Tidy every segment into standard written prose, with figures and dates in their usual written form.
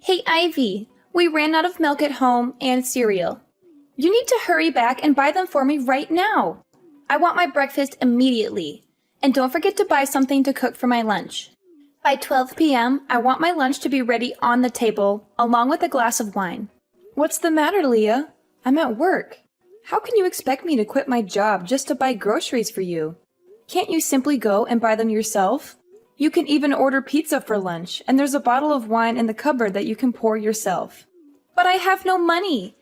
Hey, Ivy, we ran out of milk at home and cereal. You need to hurry back and buy them for me right now. I want my breakfast immediately. And don't forget to buy something to cook for my lunch. By 12 p.m., I want my lunch to be ready on the table, along with a glass of wine. What's the matter, Leah? I'm at work. How can you expect me to quit my job just to buy groceries for you? Can't you simply go and buy them yourself? You can even order pizza for lunch, and there's a bottle of wine in the cupboard that you can pour yourself. But I have no money.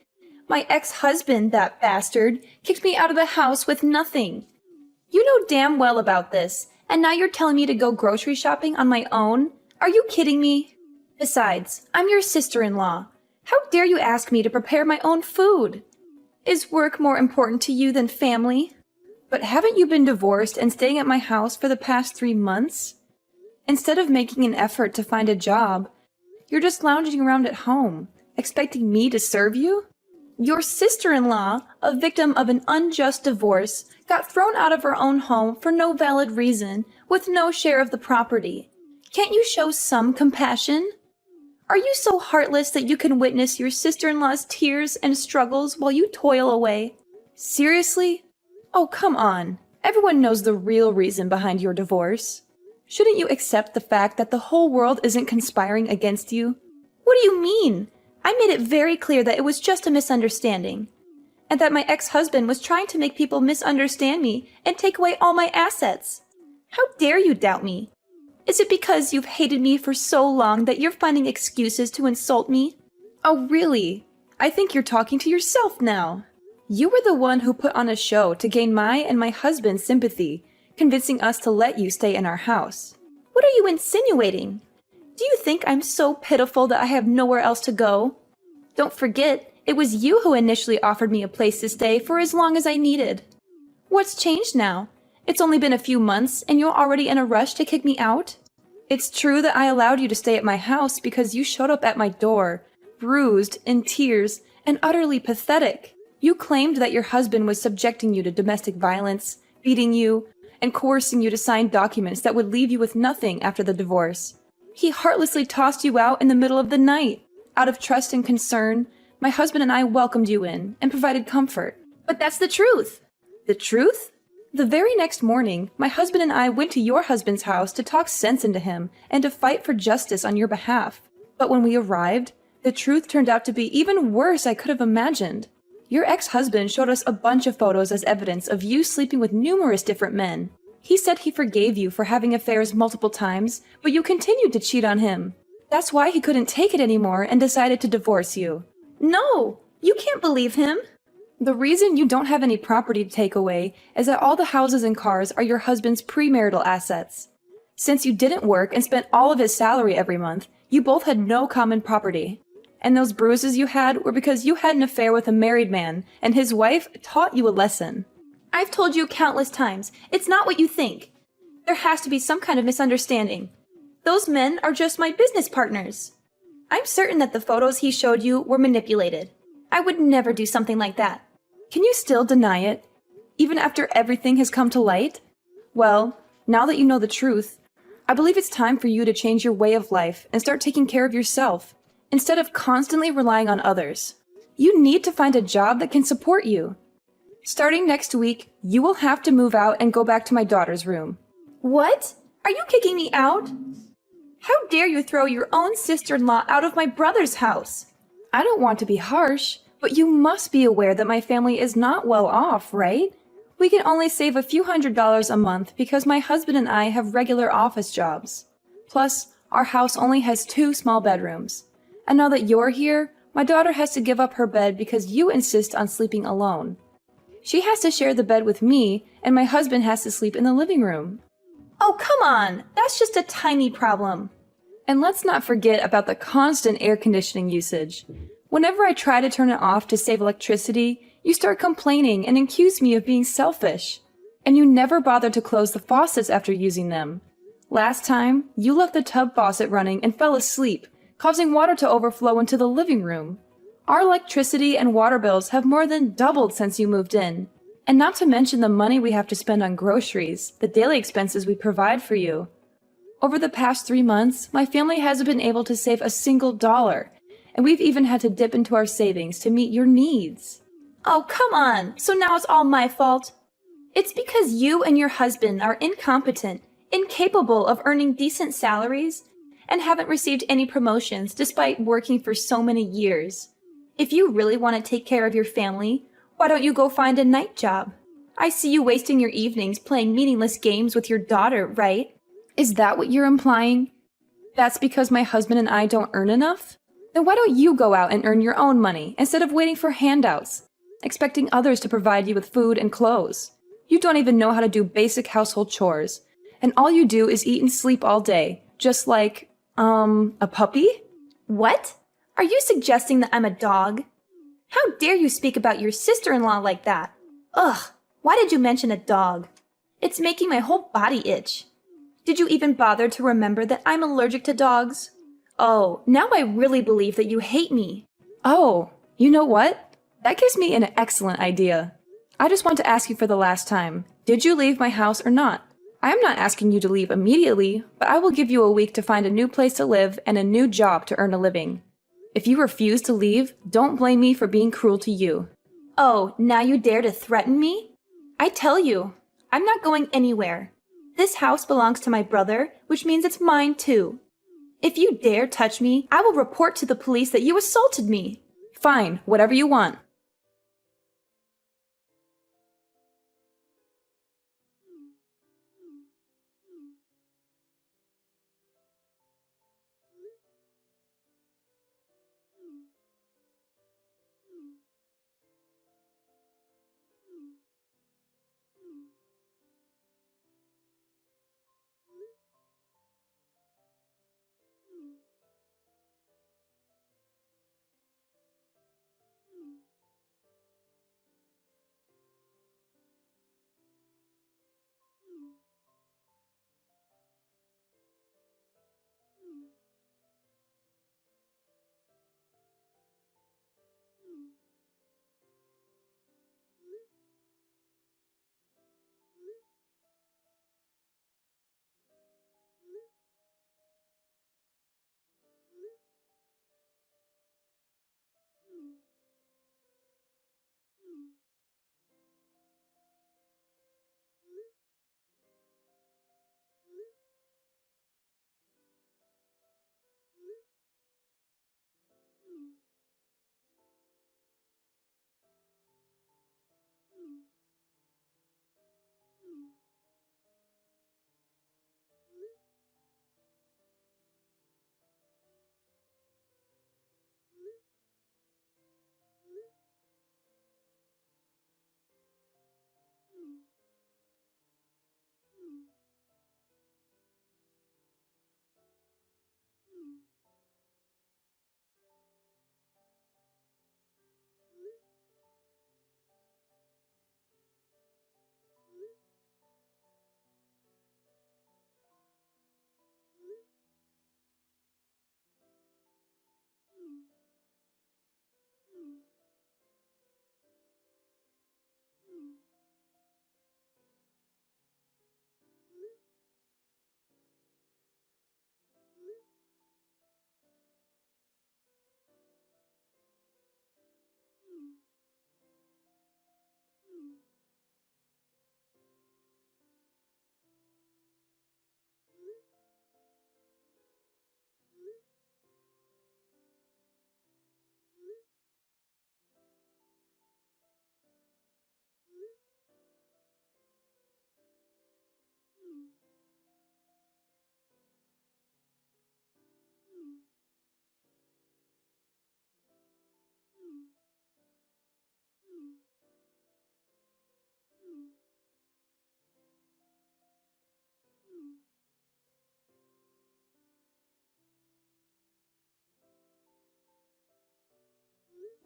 My ex-husband, that bastard, kicked me out of the house with nothing. You know damn well about this, and now you're telling me to go grocery shopping on my own? Are you kidding me? Besides, I'm your sister-in-law. How dare you ask me to prepare my own food? Is work more important to you than family? But haven't you been divorced and staying at my house for the past 3 months? Instead of making an effort to find a job, you're just lounging around at home, expecting me to serve you? Your sister-in-law, a victim of an unjust divorce, got thrown out of her own home for no valid reason, with no share of the property. Can't you show some compassion? Are you so heartless that you can witness your sister-in-law's tears and struggles while you toil away? Seriously? Oh, come on. Everyone knows the real reason behind your divorce. Shouldn't you accept the fact that the whole world isn't conspiring against you? What do you mean? I made it very clear that it was just a misunderstanding, and that my ex-husband was trying to make people misunderstand me and take away all my assets. How dare you doubt me? Is it because you've hated me for so long that you're finding excuses to insult me? Oh, really? I think you're talking to yourself now. You were the one who put on a show to gain my and my husband's sympathy, convincing us to let you stay in our house. What are you insinuating? Do you think I'm so pitiful that I have nowhere else to go? Don't forget, it was you who initially offered me a place to stay for as long as I needed. What's changed now? It's only been a few months and you're already in a rush to kick me out? It's true that I allowed you to stay at my house because you showed up at my door, bruised, in tears, and utterly pathetic. You claimed that your husband was subjecting you to domestic violence, beating you, and coercing you to sign documents that would leave you with nothing after the divorce. He heartlessly tossed you out in the middle of the night. Out of trust and concern, my husband and I welcomed you in and provided comfort. But that's the truth. The truth? The very next morning, my husband and I went to your husband's house to talk sense into him and to fight for justice on your behalf. But when we arrived, the truth turned out to be even worse I could have imagined. Your ex-husband showed us a bunch of photos as evidence of you sleeping with numerous different men. He said he forgave you for having affairs multiple times, but you continued to cheat on him. That's why he couldn't take it anymore and decided to divorce you. No, you can't believe him. The reason you don't have any property to take away is that all the houses and cars are your husband's premarital assets. Since you didn't work and spent all of his salary every month, you both had no common property. And those bruises you had were because you had an affair with a married man, and his wife taught you a lesson. I've told you countless times, it's not what you think. There has to be some kind of misunderstanding. Those men are just my business partners. I'm certain that the photos he showed you were manipulated. I would never do something like that. Can you still deny it, even after everything has come to light? Well, now that you know the truth, I believe it's time for you to change your way of life and start taking care of yourself, instead of constantly relying on others. You need to find a job that can support you. Starting next week, you will have to move out and go back to my daughter's room. What? Are you kicking me out? How dare you throw your own sister-in-law out of my brother's house? I don't want to be harsh, but you must be aware that my family is not well off, right? We can only save a few $100s a month because my husband and I have regular office jobs. Plus, our house only has 2 small bedrooms. And now that you're here, my daughter has to give up her bed because you insist on sleeping alone. She has to share the bed with me, and my husband has to sleep in the living room. Oh, come on! That's just a tiny problem. And let's not forget about the constant air conditioning usage. Whenever I try to turn it off to save electricity, you start complaining and accuse me of being selfish. And you never bother to close the faucets after using them. Last time, you left the tub faucet running and fell asleep, causing water to overflow into the living room. Our electricity and water bills have more than doubled since you moved in. And not to mention the money we have to spend on groceries, the daily expenses we provide for you. Over the past 3 months, my family hasn't been able to save a single dollar, and we've even had to dip into our savings to meet your needs. Oh, come on. So now it's all my fault? It's because you and your husband are incompetent, incapable of earning decent salaries, and haven't received any promotions despite working for so many years. If you really want to take care of your family, why don't you go find a night job? I see you wasting your evenings playing meaningless games with your daughter, right? Is that what you're implying? That's because my husband and I don't earn enough? Then why don't you go out and earn your own money instead of waiting for handouts, expecting others to provide you with food and clothes? You don't even know how to do basic household chores, and all you do is eat and sleep all day, just like, a puppy? What? Are you suggesting that I'm a dog? How dare you speak about your sister-in-law like that? Ugh, why did you mention a dog? It's making my whole body itch. Did you even bother to remember that I'm allergic to dogs? Oh, now I really believe that you hate me. Oh, you know what? That gives me an excellent idea. I just want to ask you for the last time. Did you leave my house or not? I am not asking you to leave immediately, but I will give you a week to find a new place to live and a new job to earn a living. If you refuse to leave, don't blame me for being cruel to you. Oh, now you dare to threaten me? I tell you, I'm not going anywhere. This house belongs to my brother, which means it's mine too. If you dare touch me, I will report to the police that you assaulted me. Fine, whatever you want.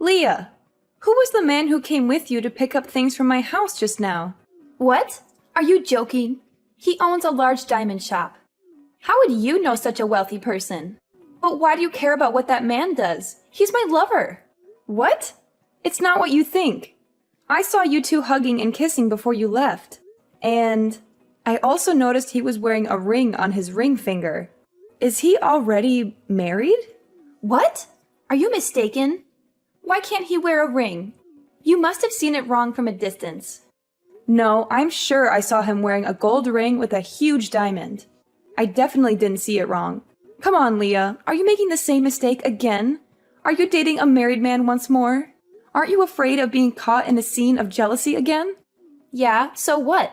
Leah, Who was the man who came with you to pick up things from my house just now? what? Are you joking? He owns a large diamond shop. How would you know such a wealthy person? But why do you care about what that man does? He's my lover. What? It's not what you think. I saw you two hugging and kissing before you left. And I also noticed he was wearing a ring on his ring finger. Is he already married? What? Are you mistaken? Why can't he wear a ring? You must have seen it wrong from a distance. No, I'm sure I saw him wearing a gold ring with a huge diamond. I definitely didn't see it wrong. Come on, Leah, are you making the same mistake again? Are you dating a married man once more? Aren't you afraid of being caught in a scene of jealousy again? Yeah, so what?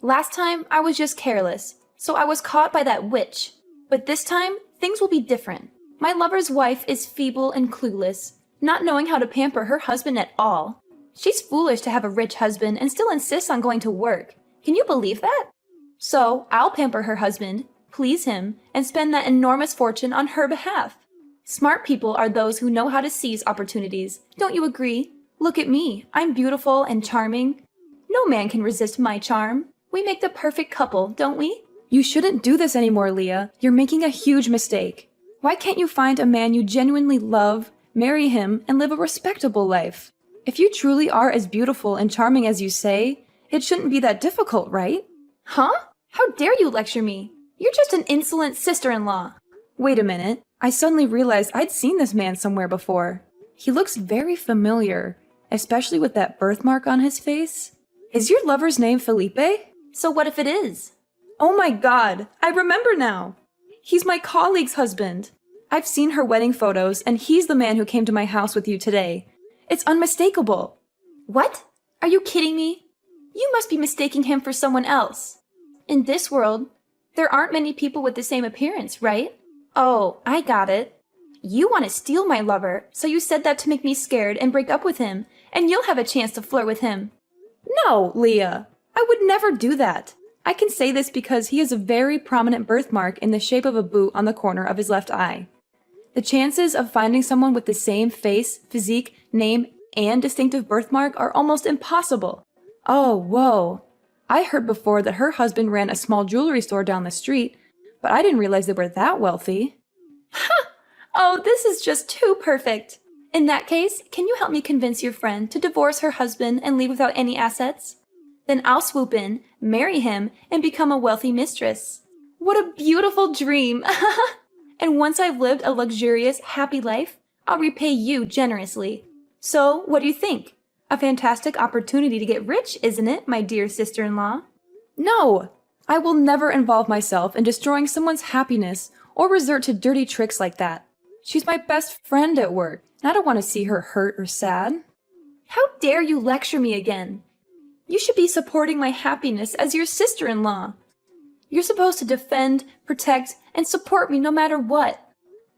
Last time, I was just careless, so I was caught by that witch. But this time, things will be different. My lover's wife is feeble and clueless, not knowing how to pamper her husband at all. She's foolish to have a rich husband and still insists on going to work. Can you believe that? So, I'll pamper her husband, please him, and spend that enormous fortune on her behalf. Smart people are those who know how to seize opportunities. Don't you agree? Look at me. I'm beautiful and charming. No man can resist my charm. We make the perfect couple, don't we? You shouldn't do this anymore, Leah. You're making a huge mistake. Why can't you find a man you genuinely love, marry him, and live a respectable life? If you truly are as beautiful and charming as you say, it shouldn't be that difficult, right? Huh? How dare you lecture me? You're just an insolent sister-in-law. Wait a minute. I suddenly realized I'd seen this man somewhere before. He looks very familiar, especially with that birthmark on his face. Is your lover's name Felipe? So what if it is? Oh my god, I remember now. He's my colleague's husband. I've seen her wedding photos, and he's the man who came to my house with you today. It's unmistakable. What? Are you kidding me? You must be mistaking him for someone else. In this world, there aren't many people with the same appearance, right? Oh, I got it. You want to steal my lover, so you said that to make me scared and break up with him, and you'll have a chance to flirt with him. No, Leah. I would never do that. I can say this because he has a very prominent birthmark in the shape of a boot on the corner of his left eye. The chances of finding someone with the same face, physique, name, and distinctive birthmark are almost impossible. Oh, whoa. I heard before that her husband ran a small jewelry store down the street, but I didn't realize they were that wealthy. Ha! Oh, this is just too perfect. In that case, can you help me convince your friend to divorce her husband and leave without any assets? Then I'll swoop in, marry him, and become a wealthy mistress. What a beautiful dream! And once I've lived a luxurious, happy life, I'll repay you generously. So, what do you think? A fantastic opportunity to get rich, isn't it, my dear sister-in-law? No! I will never involve myself in destroying someone's happiness or resort to dirty tricks like that. She's my best friend at work, and I don't want to see her hurt or sad. How dare you lecture me again? You should be supporting my happiness as your sister-in-law. You're supposed to defend, protect, and support me no matter what.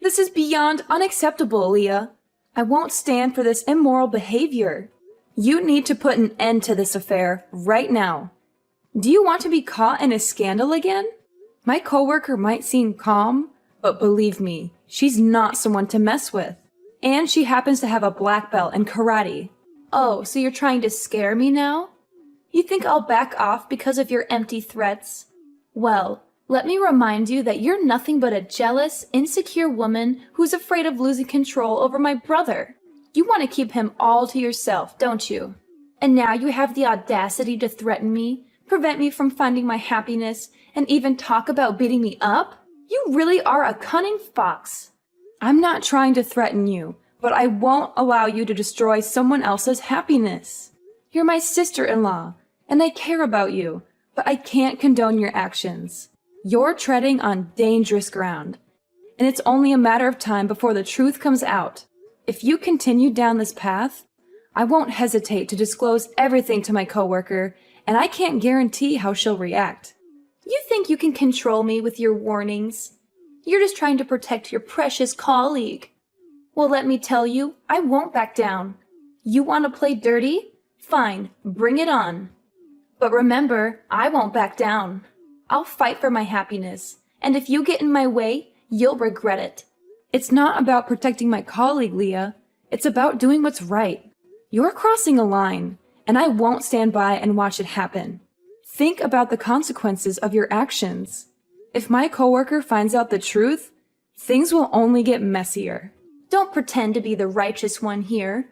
This is beyond unacceptable, Leah. I won't stand for this immoral behavior. You need to put an end to this affair right now. Do you want to be caught in a scandal again? My coworker might seem calm, but believe me, she's not someone to mess with. And she happens to have a black belt in karate. Oh, so you're trying to scare me now? You think I'll back off because of your empty threats? Well, let me remind you that you're nothing but a jealous, insecure woman who's afraid of losing control over my brother. You want to keep him all to yourself, don't you? And now you have the audacity to threaten me, prevent me from finding my happiness, and even talk about beating me up? You really are a cunning fox. I'm not trying to threaten you, but I won't allow you to destroy someone else's happiness. You're my sister-in-law, and I care about you, but I can't condone your actions. You're treading on dangerous ground, and it's only a matter of time before the truth comes out. If you continue down this path, I won't hesitate to disclose everything to my coworker, and I can't guarantee how she'll react. You think you can control me with your warnings? You're just trying to protect your precious colleague. Well, let me tell you, I won't back down. You want to play dirty? Fine, bring it on. But remember, I won't back down. I'll fight for my happiness, and if you get in my way, you'll regret it. It's not about protecting my colleague, Leah. It's about doing what's right. You're crossing a line, and I won't stand by and watch it happen. Think about the consequences of your actions. If my coworker finds out the truth, things will only get messier. Don't pretend to be the righteous one here.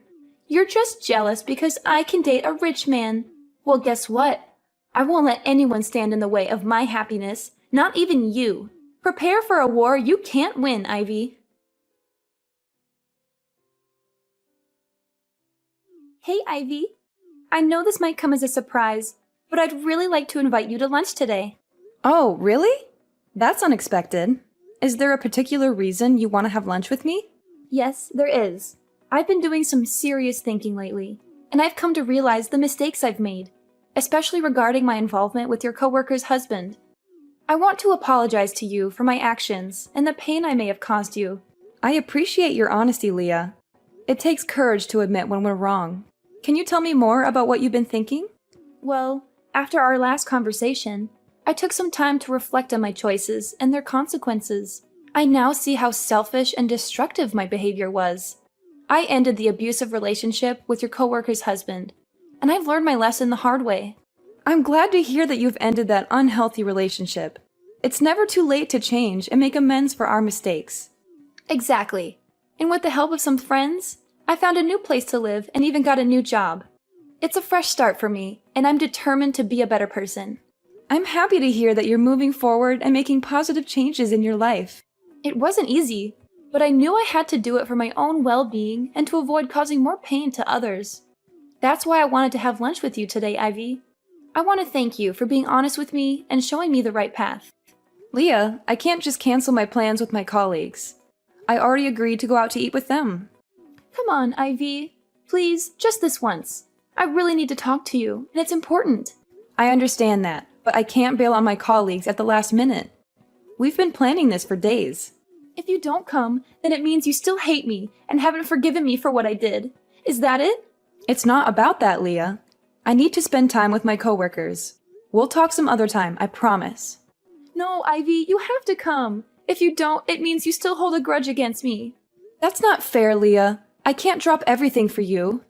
You're just jealous because I can date a rich man. Well, guess what? I won't let anyone stand in the way of my happiness, not even you. Prepare for a war you can't win, Ivy. Hey, Ivy. I know this might come as a surprise, but I'd really like to invite you to lunch today. Oh, really? That's unexpected. Is there a particular reason you want to have lunch with me? Yes, there is. I've been doing some serious thinking lately, and I've come to realize the mistakes I've made, especially regarding my involvement with your coworker's husband. I want to apologize to you for my actions and the pain I may have caused you. I appreciate your honesty, Leah. It takes courage to admit when we're wrong. Can you tell me more about what you've been thinking? Well, after our last conversation, I took some time to reflect on my choices and their consequences. I now see how selfish and destructive my behavior was. I ended the abusive relationship with your coworker's husband, and I've learned my lesson the hard way. I'm glad to hear that you've ended that unhealthy relationship. It's never too late to change and make amends for our mistakes. Exactly. And with the help of some friends, I found a new place to live and even got a new job. It's a fresh start for me, and I'm determined to be a better person. I'm happy to hear that you're moving forward and making positive changes in your life. It wasn't easy, but I knew I had to do it for my own well-being and to avoid causing more pain to others. That's why I wanted to have lunch with you today, Ivy. I want to thank you for being honest with me and showing me the right path. Leah, I can't just cancel my plans with my colleagues. I already agreed to go out to eat with them. Come on, Ivy. Please, just this once. I really need to talk to you, and it's important. I understand that, but I can't bail on my colleagues at the last minute. We've been planning this for days. If you don't come, then it means you still hate me and haven't forgiven me for what I did. Is that it? It's not about that, Leah. I need to spend time with my coworkers. We'll talk some other time, I promise. No, Ivy, you have to come. If you don't, it means you still hold a grudge against me. That's not fair, Leah. I can't drop everything for you.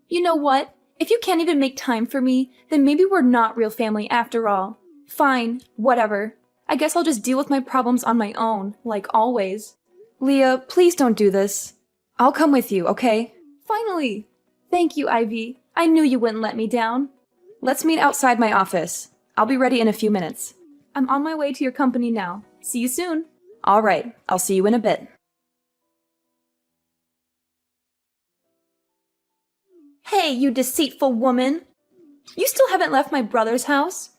You know what? If you can't even make time for me, then maybe we're not real family after all. Fine, whatever. I guess I'll just deal with my problems on my own, like always. Leah, please don't do this. I'll come with you, okay? Finally! Thank you, Ivy. I knew you wouldn't let me down. Let's meet outside my office. I'll be ready in a few minutes. I'm on my way to your company now. See you soon. All right, I'll see you in a bit. Hey, you deceitful woman! You still haven't left my brother's house?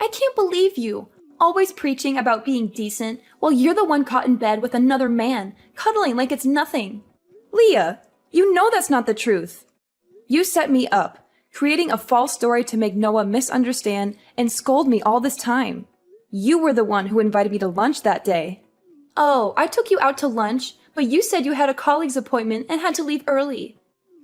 I can't believe you, always preaching about being decent while you're the one caught in bed with another man, cuddling like it's nothing. Leah, you know that's not the truth. You set me up, creating a false story to make Noah misunderstand and scold me all this time. You were the one who invited me to lunch that day. Oh, I took you out to lunch, but you said you had a colleague's appointment and had to leave early.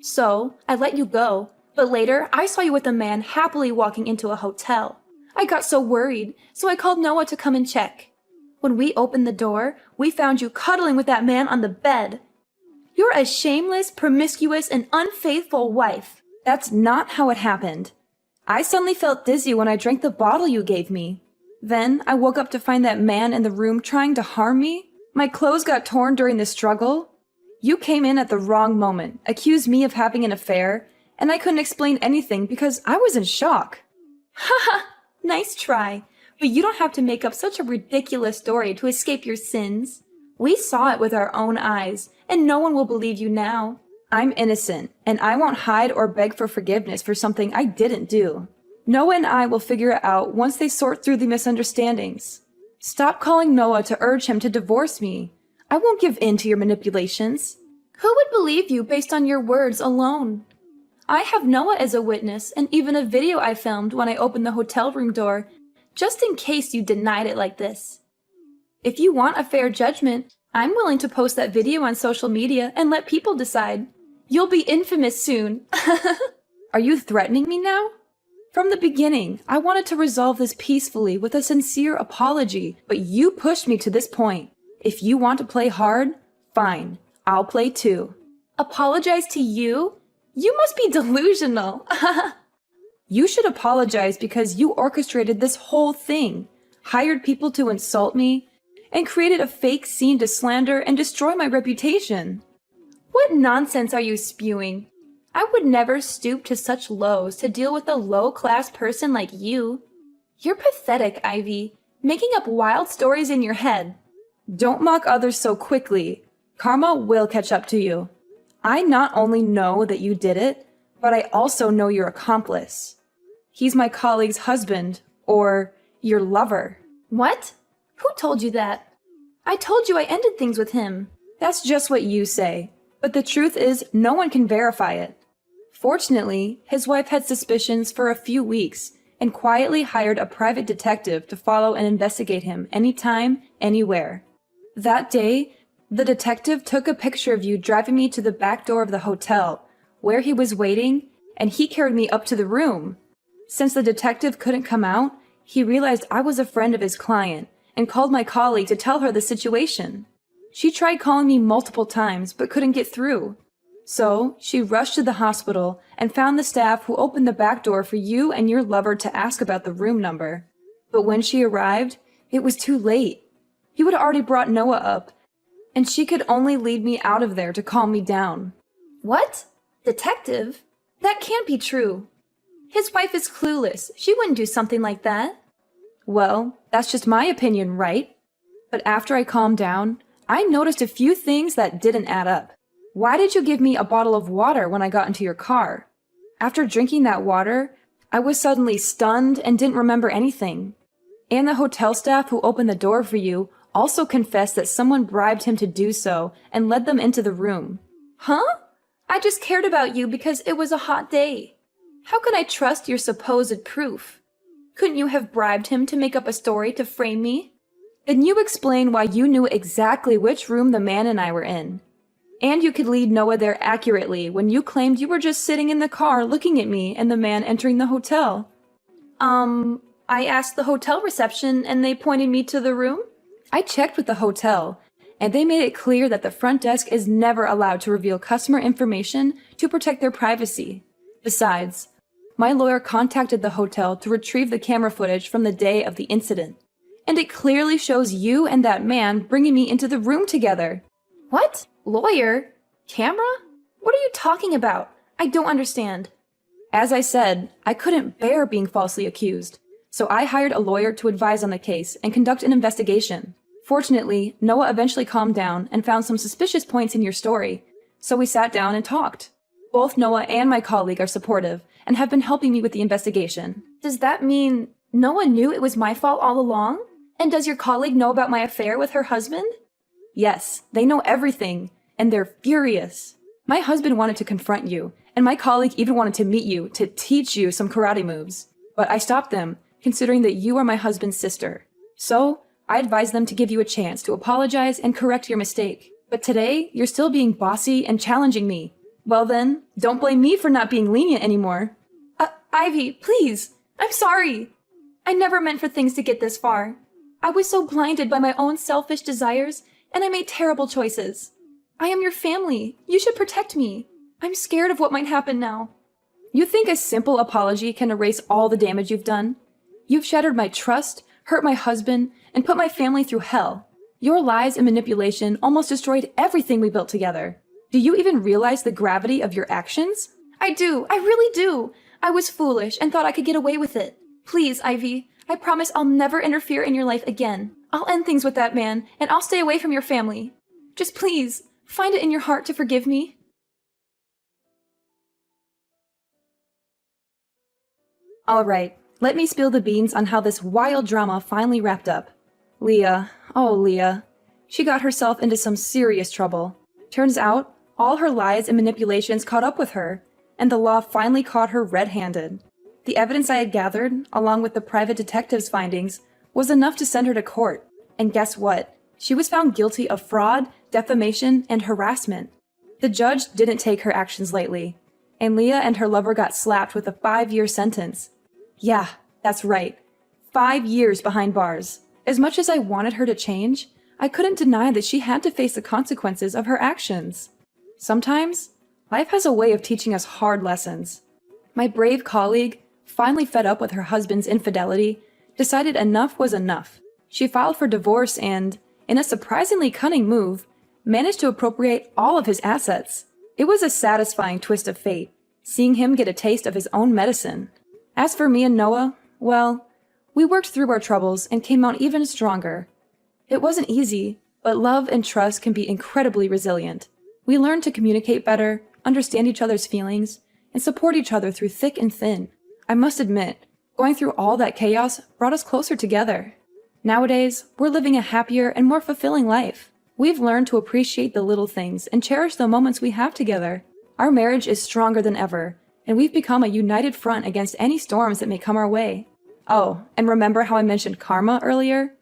So, I let you go, but later I saw you with a man happily walking into a hotel. I got so worried, so I called Noah to come and check. When we opened the door, we found you cuddling with that man on the bed. You're a shameless, promiscuous, and unfaithful wife. That's not how it happened. I suddenly felt dizzy when I drank the bottle you gave me. Then I woke up to find that man in the room trying to harm me. My clothes got torn during the struggle. You came in at the wrong moment, accused me of having an affair, and I couldn't explain anything because I was in shock. Haha, nice try. But you don't have to make up such a ridiculous story to escape your sins. We saw it with our own eyes, and no one will believe you now. I'm innocent, and I won't hide or beg for forgiveness for something I didn't do. Noah and I will figure it out once they sort through the misunderstandings. Stop calling Noah to urge him to divorce me. I won't give in to your manipulations. Who would believe you based on your words alone? I have Noah as a witness and even a video I filmed when I opened the hotel room door, just in case you denied it like this. If you want a fair judgment, I'm willing to post that video on social media and let people decide. You'll be infamous soon. Are you threatening me now? From the beginning, I wanted to resolve this peacefully with a sincere apology, but you pushed me to this point. If you want to play hard, fine. I'll play too. Apologize to you? You must be delusional. You should apologize because you orchestrated this whole thing, hired people to insult me, and created a fake scene to slander and destroy my reputation. What nonsense are you spewing? I would never stoop to such lows to deal with a low-class person like you. You're pathetic, Ivy, making up wild stories in your head. Don't mock others so quickly. Karma will catch up to you. I not only know that you did it, but I also know your accomplice. He's my colleague's husband, or your lover. What? Who told you that? I told you I ended things with him. That's just what you say, but the truth is no one can verify it. Fortunately, his wife had suspicions for a few weeks and quietly hired a private detective to follow and investigate him anytime, anywhere. That day, the detective took a picture of you driving me to the back door of the hotel, where he was waiting, and he carried me up to the room. Since the detective couldn't come out, he realized I was a friend of his client and called my colleague to tell her the situation. She tried calling me multiple times but couldn't get through. So she rushed to the hospital and found the staff who opened the back door for you and your lover to ask about the room number. But when she arrived, it was too late. You had already brought Noah up, and she could only lead me out of there to calm me down. What? Detective? That can't be true. His wife is clueless. She wouldn't do something like that. Well, that's just my opinion, right? But after I calmed down, I noticed a few things that didn't add up. Why did you give me a bottle of water when I got into your car? After drinking that water, I was suddenly stunned and didn't remember anything. And the hotel staff who opened the door for you also confessed that someone bribed him to do so and led them into the room. Huh? I just cared about you because it was a hot day. How could I trust your supposed proof? Couldn't you have bribed him to make up a story to frame me? Then you explain why you knew exactly which room the man and I were in. And you could lead Noah there accurately when you claimed you were just sitting in the car looking at me and the man entering the hotel. I asked the hotel reception and they pointed me to the room? I checked with the hotel, and they made it clear that the front desk is never allowed to reveal customer information to protect their privacy. Besides, my lawyer contacted the hotel to retrieve the camera footage from the day of the incident, and it clearly shows you and that man bringing me into the room together. What? Lawyer? Camera? What are you talking about? I don't understand. As I said, I couldn't bear being falsely accused, so I hired a lawyer to advise on the case and conduct an investigation. Fortunately, Noah eventually calmed down and found some suspicious points in your story, so we sat down and talked. Both Noah and my colleague are supportive and have been helping me with the investigation. Does that mean Noah knew it was my fault all along? And does your colleague know about my affair with her husband? Yes, they know everything, and they're furious. My husband wanted to confront you, and my colleague even wanted to meet you to teach you some karate moves. But I stopped them, considering that you are my husband's sister. So, I advised them to give you a chance to apologize and correct your mistake. But today, you're still being bossy and challenging me. Well then, don't blame me for not being lenient anymore. Ivy, please. I'm sorry. I never meant for things to get this far. I was so blinded by my own selfish desires, and I made terrible choices. I am your family. You should protect me. I'm scared of what might happen now. You think a simple apology can erase all the damage you've done? You've shattered my trust, hurt my husband, and put my family through hell. Your lies and manipulation almost destroyed everything we built together. Do you even realize the gravity of your actions? I do. I really do. I was foolish and thought I could get away with it. Please, Ivy, I promise I'll never interfere in your life again. I'll end things with that man, and I'll stay away from your family. Just please, find it in your heart to forgive me. All right, let me spill the beans on how this wild drama finally wrapped up. Leah, oh Leah, she got herself into some serious trouble. Turns out, all her lies and manipulations caught up with her, and the law finally caught her red-handed. The evidence I had gathered, along with the private detective's findings, was enough to send her to court. And guess what? She was found guilty of fraud, defamation, and harassment. The judge didn't take her actions lightly, and Leah and her lover got slapped with a 5-year sentence. Yeah, that's right. 5 years behind bars. As much as I wanted her to change, I couldn't deny that she had to face the consequences of her actions. Sometimes, life has a way of teaching us hard lessons. My brave colleague, finally fed up with her husband's infidelity, decided enough was enough. She filed for divorce and, in a surprisingly cunning move, managed to appropriate all of his assets. It was a satisfying twist of fate, seeing him get a taste of his own medicine. As for me and Noah, well, we worked through our troubles and came out even stronger. It wasn't easy, but love and trust can be incredibly resilient. We learned to communicate better, understand each other's feelings, and support each other through thick and thin. I must admit, going through all that chaos brought us closer together. Nowadays, we're living a happier and more fulfilling life. We've learned to appreciate the little things and cherish the moments we have together. Our marriage is stronger than ever, and we've become a united front against any storms that may come our way. Oh, and remember how I mentioned karma earlier?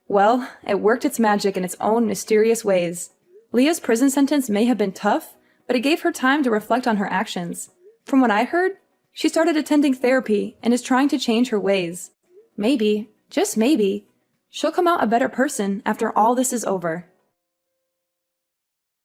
Well, it worked its magic in its own mysterious ways. Leah's prison sentence may have been tough, but it gave her time to reflect on her actions. From what I heard, she started attending therapy and is trying to change her ways. Maybe, just maybe, she'll come out a better person after all this is over.